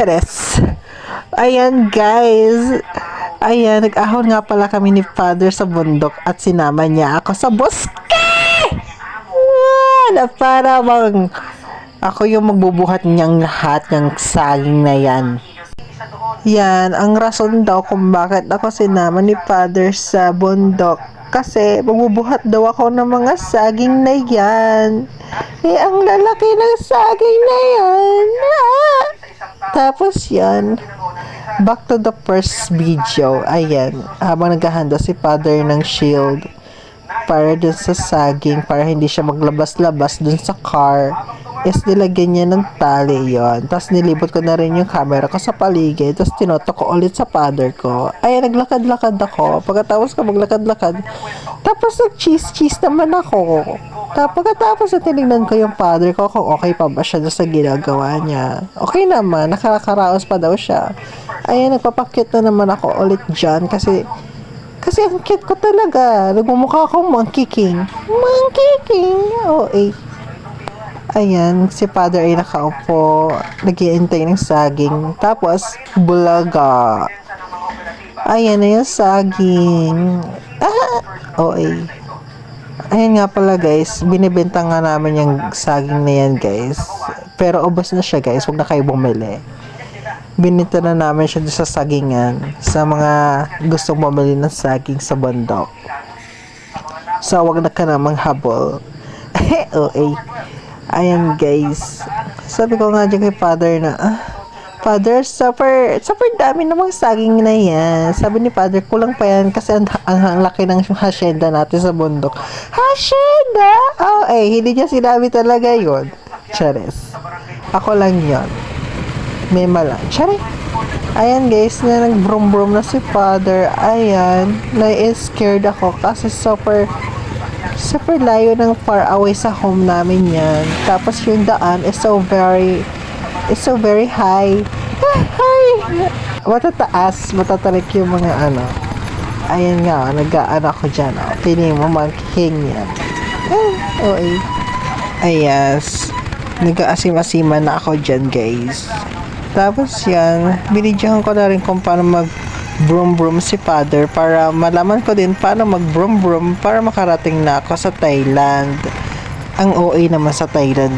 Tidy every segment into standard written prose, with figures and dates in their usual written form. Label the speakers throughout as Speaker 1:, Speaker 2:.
Speaker 1: Chares. Ayan guys. Ayan, nag-ahon nga pala kami ni Father sa bundok at sinama niya ako sa bosque. Na para bang ako yung magbubuhat niyang lahat ng saging na yan. Yan, ang rason daw kung bakit ako sinama ni Father sa bundok. Kasi magbubuhat daw ako ng mga saging na yan. Eh, ang lalaki ng saging na yan. Ah! Tapos yan, back to the first video. Ayan, habang naghahanda si Father ng shield para dun sa saging, para hindi siya maglabas-labas dun sa car, is nilagyan niya ng tali yon. Tapos nilibot ko na rin yung camera ko sa paligid. Tapos tinoto ko ulit sa father ko. Ay, naglakad-lakad ako. Pagkatapos ko maglakad-lakad, tapos nag-cheese-cheese naman ako. Tapos pagkatapos na tinignan ko yung father ko kung okay pa ba siya sa ginagawa niya. Okay naman, nakakaraos pa daw siya. Ayan, nagpapakit na naman ako ulit dyan kasi ang cute ko talaga. Nagmumukha akong Monkey King. Monkey King! Oh, eh. Ayan, si Father ay nakaupo, nag-iintay ng saging, tapos bulaga. Ayan na yung saging. Okay. Ayan nga pala guys, binibenta nga namin yung saging na yan guys. Pero ubos na siya guys, huwag na kayo bumili. Binenta na namin siya sa sagingan sa mga gustong bumili ng saging sa bundok. So, wag na ka namang habol. Okay. Ayan guys, sabi ko nga dyan kay Father na, Father, super dami namang saging na yan. Sabi ni Father, kulang pa yan kasi ang laki ng hacienda natin sa bundok. Hacienda? Oh, hindi niya sinabi talaga yun. Chares. Ako lang yun. May malang. Chares. Ayan guys, na nag-brum-brum na si Father. Ayan, na-scared ako kasi super layo ng far away sa home namin yan. Tapos yung daan is so very high. Matataas, matatarik yung mga ano. Ayan nga, nag-aan ako dyan. Piling mo mag-hing yan. Okay. Ayas. Nag-aasim-asiman na ako dyan guys. Tapos yan, binidyohan ko na rin kung paano mag-broom si Father para malaman ko din paano mag-broom para makarating na ako sa Thailand. Ang OA naman sa Thailand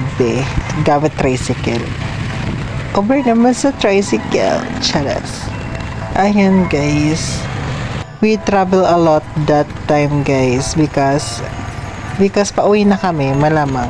Speaker 1: gamit tricycle. Over naman sa tricycle. Charas. Ayan guys. We travel a lot that time guys because pauwi na kami malamang.